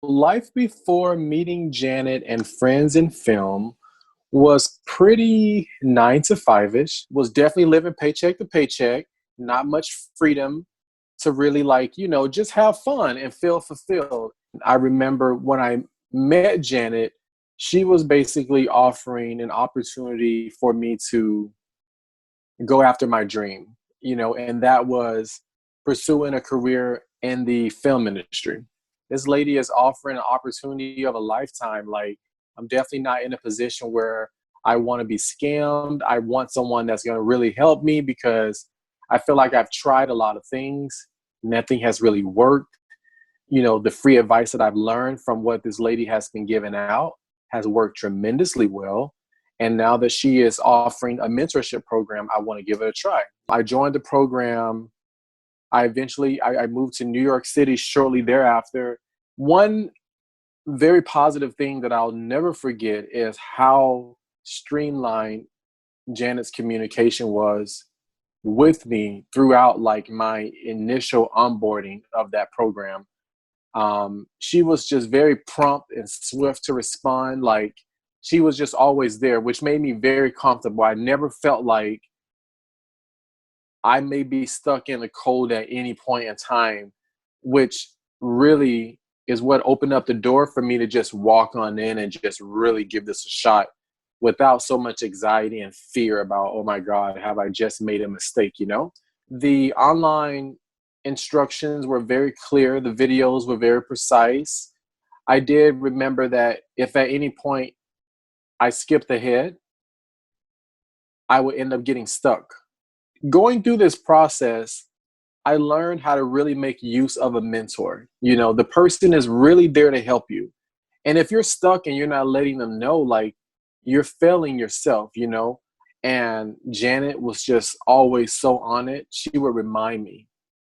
life before meeting Janet and friends in film was pretty 9 to 5-ish, was definitely living paycheck to paycheck, not much freedom to really just have fun and feel fulfilled. I remember when I met Janet, she was basically offering an opportunity for me to go after my dream, and that was pursuing a career in the film industry. This lady is offering an opportunity of a lifetime. Like, I'm definitely not in a position where I want to be scammed. I want someone that's going to really help me because I feel like I've tried a lot of things. Nothing has really worked. The free advice that I've learned from what this lady has been giving out has worked tremendously well. And now that she is offering a mentorship program, I want to give it a try. I joined the program. I moved to New York City shortly thereafter. One very positive thing that I'll never forget is how streamlined Janet's communication was with me throughout my initial onboarding of that program. She was just very prompt and swift to respond. Like, she was just always there, which made me very comfortable. I never felt like I may be stuck in the cold at any point in time, which really is what opened up the door for me to just walk on in and just really give this a shot without so much anxiety and fear about, oh my God, have I just made a mistake? The online instructions were very clear. The videos were very precise. I did remember that if at any point I skipped ahead, I would end up getting stuck. Going through this process, I learned how to really make use of a mentor. The person is really there to help you. And if you're stuck and you're not letting them know, you're failing yourself. And Janet was just always so on it. She would remind me,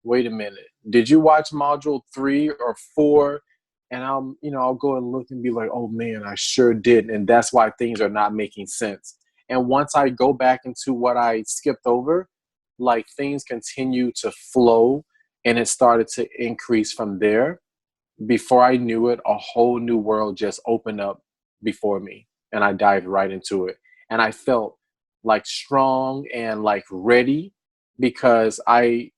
wait a minute, did you watch module 3 or 4? And I'll go and look and be like, oh man, I sure did. And that's why things are not making sense. And once I go back into what I skipped over, things continue to flow, and it started to increase from there. Before I knew it, a whole new world just opened up before me, and I dived right into it. And I felt strong and ready because I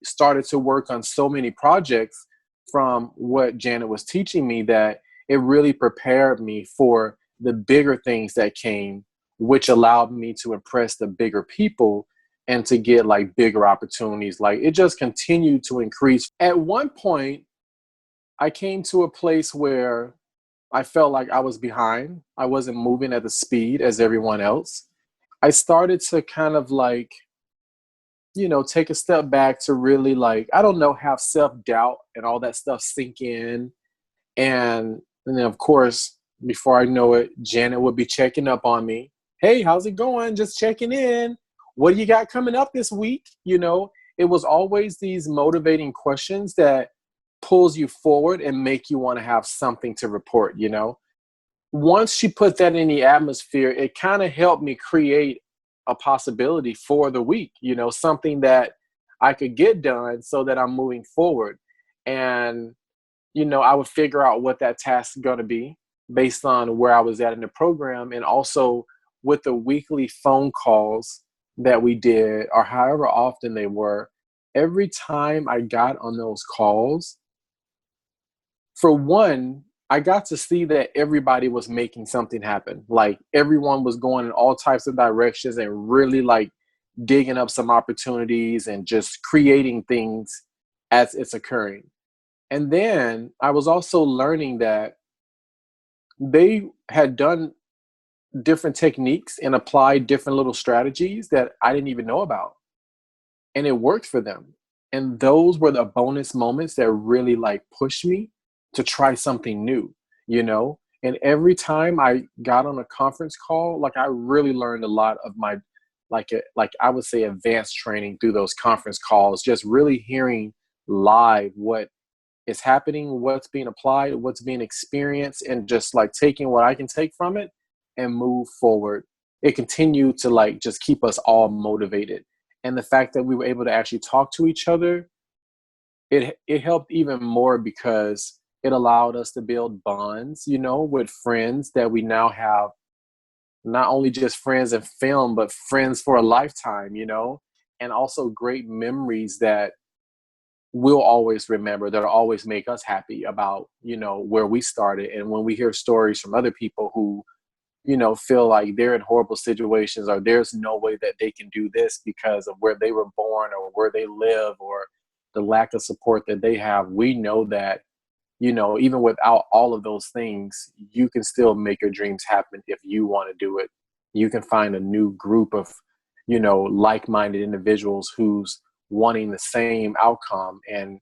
started to work on so many projects from what Janet was teaching me that it really prepared me for the bigger things that came, which allowed me to impress the bigger people and to get bigger opportunities. It just continued to increase. At one point, I came to a place where I felt like I was behind. I wasn't moving at the speed as everyone else. I started to kind of take a step back to really I don't know, have self-doubt and all that stuff sink in. And then of course, before I know it, Janet would be checking up on me. Hey, how's it going? Just checking in. What do you got coming up this week? It was always these motivating questions that pulls you forward and make you want to have something to report. Once she put that in the atmosphere, it kind of helped me create a possibility for the week, something that I could get done so that I'm moving forward. And, I would figure out what that task is going to be based on where I was at in the program. And also with the weekly phone calls that we did, or however often they were, every time I got on those calls, for one, I got to see that everybody was making something happen. Everyone was going in all types of directions and really digging up some opportunities and just creating things as it's occurring. And then I was also learning that they had done different techniques and applied different little strategies that I didn't even know about. And it worked for them. And those were the bonus moments that really pushed me to try something new, And every time I got on a conference call, I really learned a lot of my, I would say, advanced training through those conference calls, just really hearing live what is happening, what's being applied, what's being experienced, and just taking what I can take from it and move forward. It continued to just keep us all motivated. And the fact that we were able to actually talk to each other, it helped even more because It allowed us to build bonds, with friends that we now have, not only just friends in film, but friends for a lifetime, and also great memories that we'll always remember, that'll always make us happy about, where we started. And when we hear stories from other people who, feel like they're in horrible situations, or there's no way that they can do this because of where they were born or where they live or the lack of support that they have, we know that, even without all of those things, you can still make your dreams happen if you want to do it. You can find a new group of, like-minded individuals who's wanting the same outcome, and,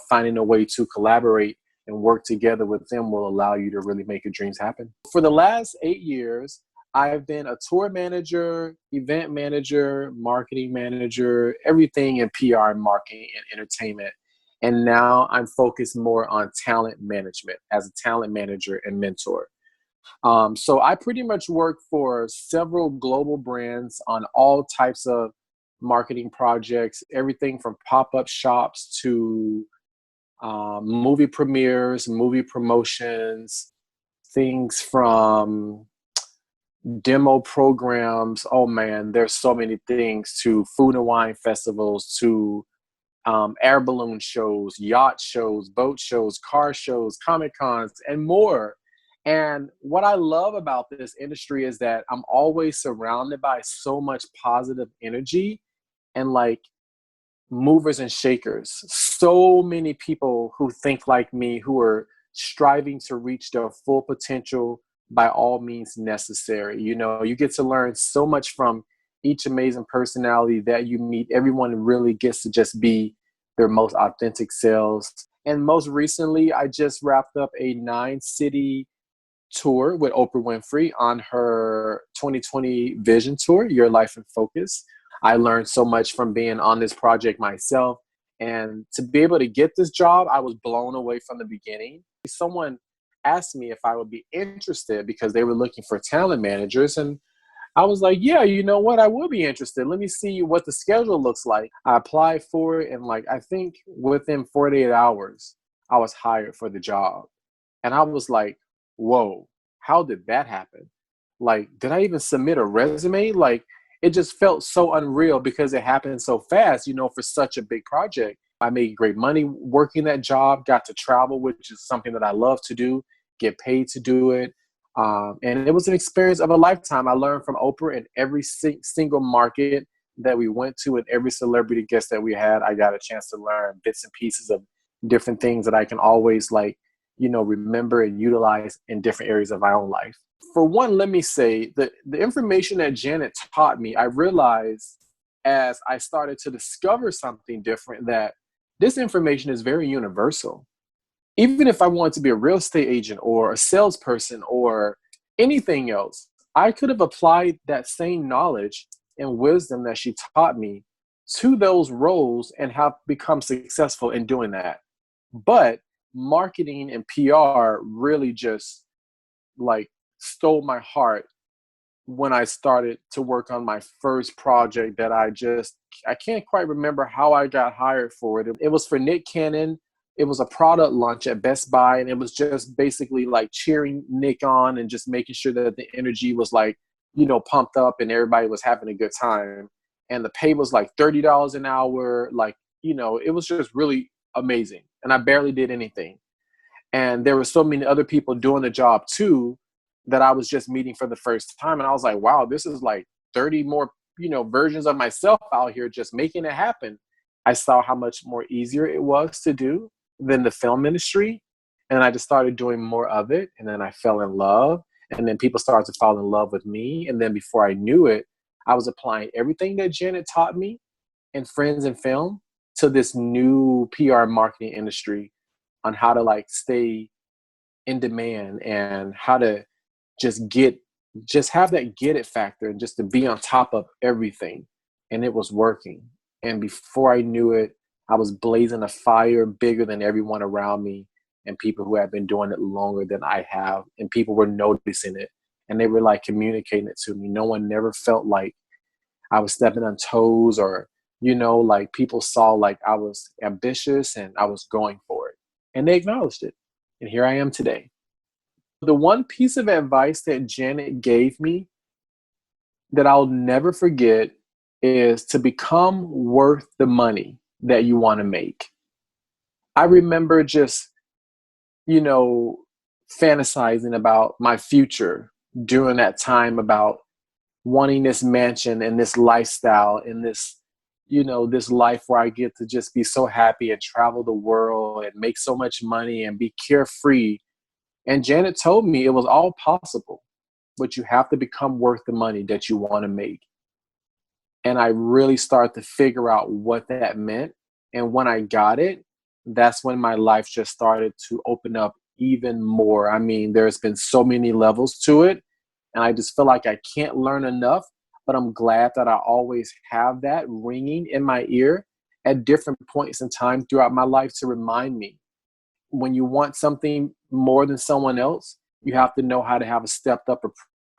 finding a way to collaborate and work together with them will allow you to really make your dreams happen. For the last 8 years, I've been a tour manager, event manager, marketing manager, everything in PR, marketing, and entertainment. And now I'm focused more on talent management as a talent manager and mentor. So I pretty much work for several global brands on all types of marketing projects, everything from pop-up shops to movie premieres, movie promotions, things from demo programs. Oh man, there's so many things, to food and wine festivals, to air balloon shows, yacht shows, boat shows, car shows, Comic Cons, and more. And what I love about this industry is that I'm always surrounded by so much positive energy and like movers and shakers. So many people who think like me, who are striving to reach their full potential by all means necessary. You get to learn so much from each amazing personality that you meet. Everyone really gets to just be their most authentic selves. And most recently, I just wrapped up a 9-city tour with Oprah Winfrey on her 2020 Vision Tour, Your Life in Focus. I learned so much from being on this project myself. And to be able to get this job, I was blown away from the beginning. Someone asked me if I would be interested because they were looking for talent managers. And I was like, yeah, you know what? I will be interested. Let me see what the schedule looks like. I applied for it. And I think within 48 hours, I was hired for the job. And I was like, whoa, how did that happen? Did I even submit a resume? It just felt so unreal because it happened so fast, for such a big project. I made great money working that job, got to travel, which is something that I love to do, get paid to do it. And it was an experience of a lifetime. I learned from Oprah in every single market that we went to, and every celebrity guest that we had. I got a chance to learn bits and pieces of different things that I can always remember and utilize in different areas of my own life. For one, let me say that the information that Janet taught me, I realized as I started to discover something different, that this information is very universal. Even if I wanted to be a real estate agent or a salesperson or anything else, I could have applied that same knowledge and wisdom that she taught me to those roles and have become successful in doing that. But marketing and PR really just stole my heart when I started to work on my first project that I can't quite remember how I got hired for it. It was for Nick Cannon. It was a product launch at Best Buy, and it was just basically cheering Nick on and just making sure that the energy was pumped up and everybody was having a good time. And the pay was $30 an hour. It was just really amazing. And I barely did anything. And there were so many other people doing the job too that I was just meeting for the first time. And I was like, wow, this is 30 more, versions of myself out here just making it happen. I saw how much more easier it was to do than the film industry. And I just started doing more of it. And then I fell in love. And then people started to fall in love with me. And then before I knew it, I was applying everything that Janet taught me in Friends and Film to this new PR marketing industry on how to stay in demand and how to just have that get it factor and just to be on top of everything. And it was working. And before I knew it, I was blazing a fire bigger than everyone around me and people who had been doing it longer than I have. And people were noticing it and they were communicating it to me. No one never felt like I was stepping on toes or, people saw I was ambitious and I was going for it. And they acknowledged it. And here I am today. The one piece of advice that Janet gave me that I'll never forget is to become worth the money that you want to make. I remember just, you know, fantasizing about my future during that time, about wanting this mansion and this lifestyle and this, this life where I get to just be so happy and travel the world and make so much money and be carefree. And Janet told me it was all possible, but you have to become worth the money that you want to make. And I really started to figure out what that meant. And when I got it, that's when my life just started to open up even more. I mean, there's been so many levels to it, and I just feel like I can't learn enough, but I'm glad that I always have that ringing in my ear at different points in time throughout my life to remind me, when you want something more than someone else, you have to know how to have a stepped up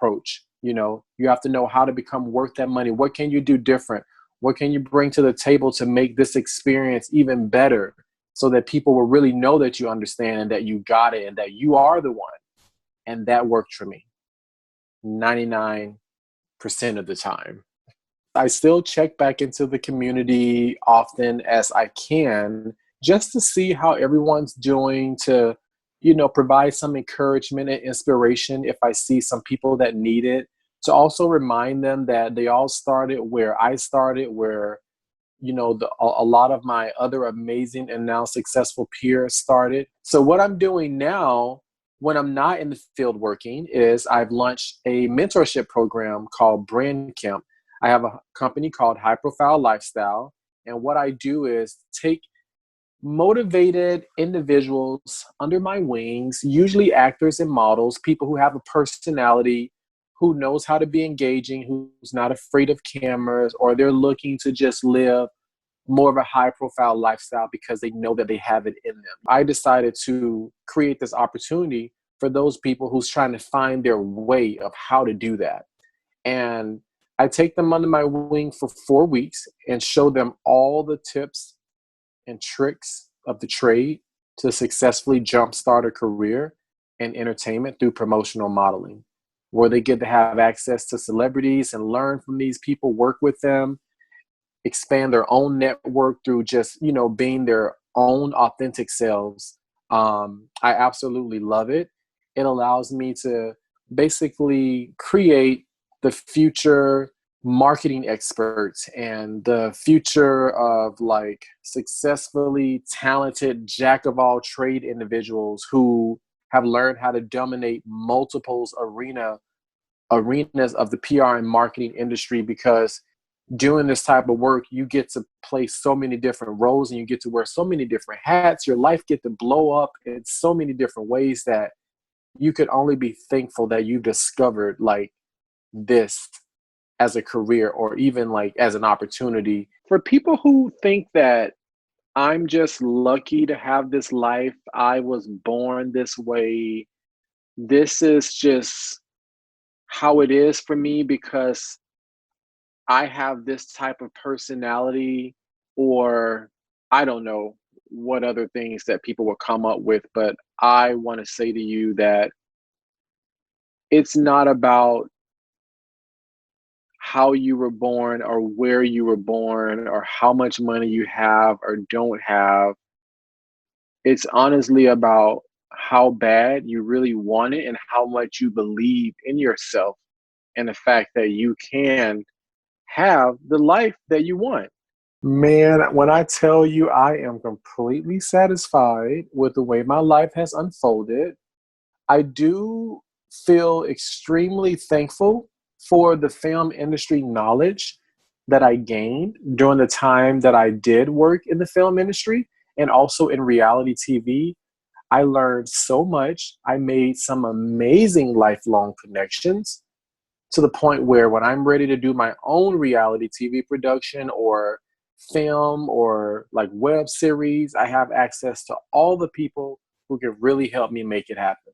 approach. You have to know how to become worth that money. What can you do different? What can you bring to the table to make this experience even better, so that people will really know that you understand and that you got it and that you are the one? And that worked for me 99% of the time. I still check back into the community often as I can, just to see how everyone's doing, to, provide some encouragement and inspiration if I see some people that need it, to also remind them that they all started where I started, where, a lot of my other amazing and now successful peers started. So what I'm doing now, when I'm not in the field working, is I've launched a mentorship program called Brand Camp. I have a company called High Profile Lifestyle. And what I do is take motivated individuals under my wings, usually actors and models, people who have a personality, who knows how to be engaging, who's not afraid of cameras, or they're looking to just live more of a high profile lifestyle because they know that they have it in them. I decided to create this opportunity for those people who's trying to find their way of how to do that. And I take them under my wing for 4 weeks and show them all the tips and tricks of the trade to successfully jumpstart a career in entertainment through promotional modeling, where they get to have access to celebrities and learn from these people, work with them, expand their own network through just, being their own authentic selves. I absolutely love it. It allows me to basically create the future marketing experts and the future of like successfully talented jack of all trade individuals who have learned how to dominate multiples arenas of the PR and marketing industry, because doing this type of work, you get to play so many different roles and you get to wear so many different hats. Your life get to blow up in so many different ways that you could only be thankful that you've discovered like this as a career, or even like as an opportunity. For people who think that I'm just lucky to have this life, I was born this way, this is just how it is for me because I have this type of personality, or I don't know what other things that people will come up with, but I want to say to you that it's not about how you were born or where you were born or how much money you have or don't have. It's honestly about how bad you really want it and how much you believe in yourself and the fact that you can have the life that you want. Man, when I tell you I am completely satisfied with the way my life has unfolded, I do feel extremely thankful for the film industry knowledge that I gained during the time that I did work in the film industry and also in reality TV. I learned so much. I made some amazing lifelong connections, to the point where when I'm ready to do my own reality TV production or film or like web series, I have access to all the people who can really help me make it happen.